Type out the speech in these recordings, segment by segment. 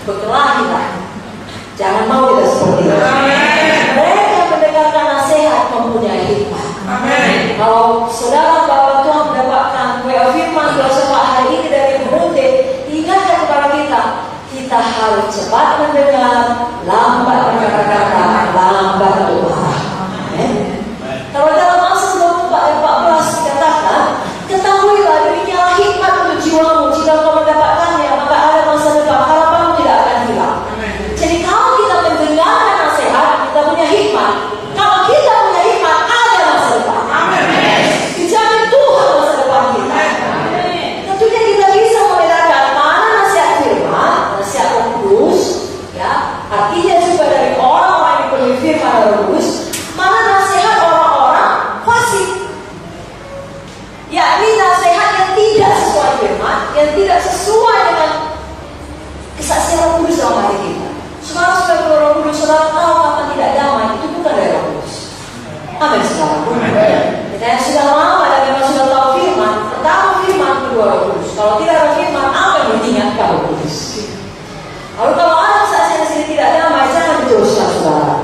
Berkelahi kita. Jangan mau kita seperti itu. Mereka yang mendengarkan nasihat mempunyai hikmat. Kalau saudara bahwa Tuhan mendapatkan firman filsafat hari ini dari Munde, ingatkan kepada kita harus cepat mendengar, lambat berkata-kata, lambat bermarah. Kalau dalam Amsal 24 ayat 14 dikatakan, ketahuilah demikianlah hikmat untuk jiwamu. Jika kau mendapatkannya, maka ada masa depan, harapanmu tidak akan hilang. Jadi kalau kita mendengarkan nasihat, kita punya hikmat. Kalau kita punya hikmat, ada masa depan. Dijamin Tuhan masa depan kita. Tentunya kita bisa membedakan mana nasihat firman, nasihat Roh Kudus, ya, artinya juga dari orang-orang yang penuh firman Roh Kudus, mana nasihat orang-orang fasik, yakni nasihat yang tidak sesuai firman, yang tidak sesuai dengan kesaksian Roh Kudus dalam hati kita. Saudara sebagai Roh Kudus, saudara tahu kapan tidak damai, itu bukan dari Roh Kudus. Amin, saudara. Kita yang sudah lama dan memang sudah tahu firman, pertama firman, kedua Roh Kudus. Kalau tidak ada firman, apa yang diingatkan Roh Kudus? Lalu kalau ada kesaksian di sini tidak damai, jangan diteruskan, saudara.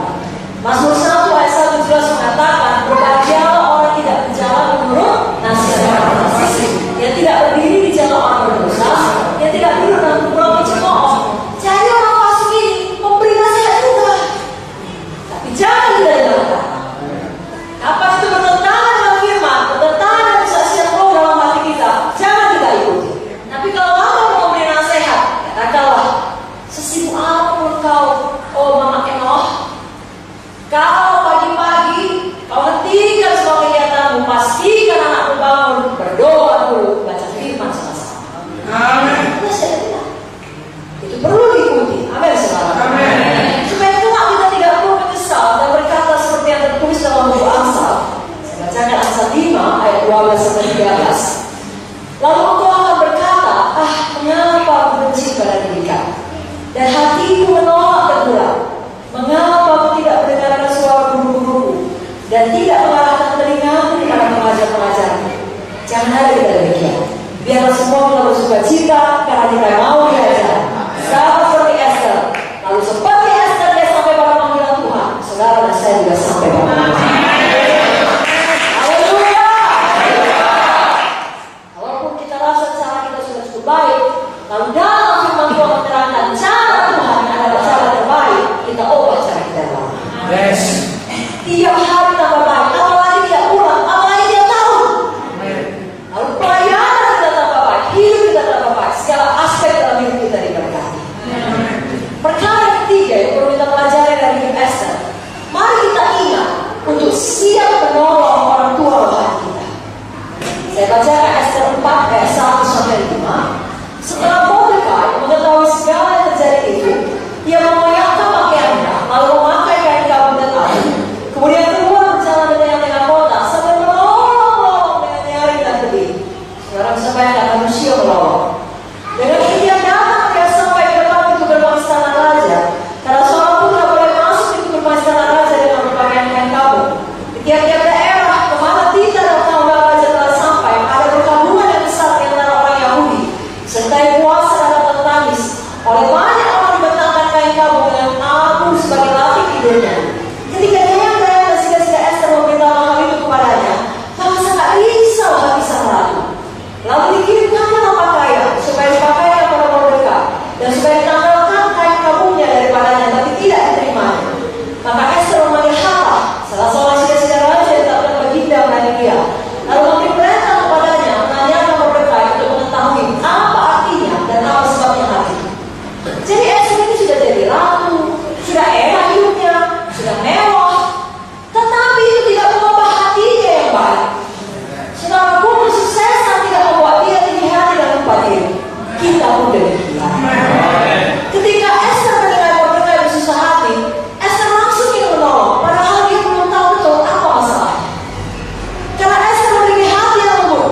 Mazmur 1 ayat 1 jelas mengatakan, berbahagialah orang tidak berjalan menurut nasihat orang fasik, yang tidak berdiri di jalan orang berdosa, yang tidak duduk dalam kumpulan pencemooh. Jadi orang fasik ini memberi nasihat juga, tapi jangan kita dengarkan. Apa itu bertentangan dengan firman, bertentangan dengan kesaksian Roh dalam hati kita, jangan kita ikuti. Tapi kalau Allah memberi nasihat, katakanlah, sesibuk apapun kau, oh Mama Enoh, kalau pagi-pagi kau hentikan semua kegiatanmu, pastikan anakmu bangun, berdoa dulu, baca firman sama-sama. Amin. Itu perlu diikuti. Amin, saudara. Supaya kita tidak perlu menyesal dan berkata seperti yang tertulis dalam buku Amsal. Saya bacakan Amsal 5 ayat 12 sampai 13. Lalu engkau akan berkata, mengapa aku benci pada diriku, dan hatiku menolak teguran. Mengapa aku tidak mendengarkan suara guru-guruku dan tidak mengarahkan telingaku kepada pengajar-pengajarku? Jangan ada kita demikian. Biarlah semua kita bersuka cita karena kita mau diajar. Sama seperti Esther. Lalu seperti Esther dia sampai pada panggilan Tuhan. Saudara dan saya juga sampai pada panggilan Tuhan. Haleluya. Walaupun kita rasa cara kita sudah cukup baik, lalu dalam firman Tuhan menerangkan cara Tuhan adalah cara terbaik, kita ubah cara kita dalam. Tiap hari tambah baik, apalagi dia pulang, apalagi dia tahu. Lalu pelayanan kita tambah baik, hidup kita tambah baik, segala aspek dalam hidup kita diberkati. Perkara yang ketiga yang perlu kita pelajari dari hidup Esther, mari kita ingat untuk siap menolong orang tua rohani kita. Saya bacakan Esther 4 ayat 1 sampai 5. Setelah Mordekai mengetahui segala yang terjadi itu, ia mengoyakkan pakaiannya, lalu memakai kain kabung dan abu. Kemudian keluar berjalan di tengah-tengah kota sambil melolong dengan nyaring dan pedih. Sekarang bisa bayangkan manusia melolong. Dengan ini dia datang, dia sampai ke depan pintu gerbang istana raja. Karena seorang putra boleh masuk pintu gerbang istana raja dengan berpakaian kain kabung. Di tiap-tiap daerah kemana Tita dan tahunan raja telah sampai, ada perkampungan yang besar di antara orang Yahudi, sertai puasa dan tangis. Oleh banyak orang dibentangkan kain kabung dengan abu sebagai lapik tidurnya. Ketika dia yang dan sida-sida Esther memberitahu hal itu kepadanya, maka sangat risau hati sang ratu. Lalu dikirimkannya pakaian supaya dipakaikan pada Mordekai dan supaya ditanggalkan kain kabungnya daripadanya, tapi tidak diterimanya. Maka Esther memanggil Hathach, salah seorang sida-sida raja yang tak pernah bergindam dari dia. Lalu memberi perintah kepadanya menanyakan Mordekai untuk mengetahui apa artinya dan apa sebabnya hal itu. Jadi Esther ini sudah jadi ratu, sudah enak hidupnya, sudah mewah, tetapi itu tidak mengubah hatinya yang baik. Saudara pun kesuksesan tidak membuat dia tinggi hati dan lupa diri. Kita pun demikian. Ketika Esther mendengar Mordekai bersusah hati, Esther langsung ingin menolong, padahal dia belum tahu betul apa masalahnya. Karena Esther memiliki hati yang lembut,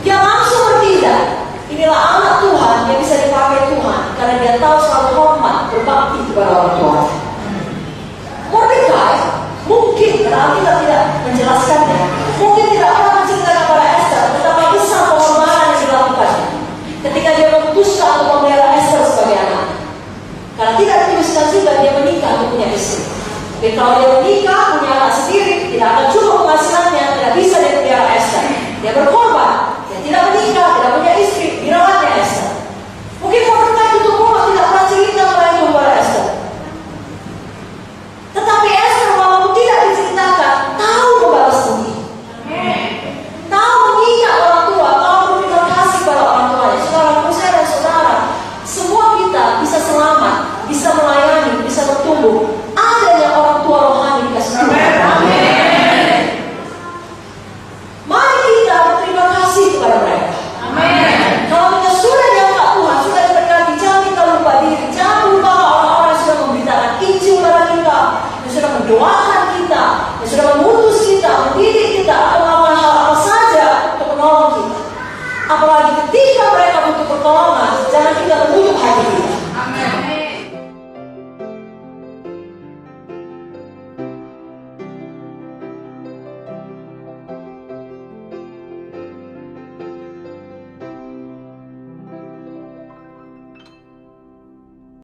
dia langsung bertindak. Inilah anak Tuhan yang bisa dipakai Tuhan, karena dia tahu selalu hormat, berbakti kepada orang tua. Mordekai mungkin, karena kita tidak menjelaskannya, mungkin tidak pernah menceritakan kepada Esther betapa besar pengorbanan yang dilakukannya ketika dia memutuskan untuk membela Esther sebagai anak. Dia berkata,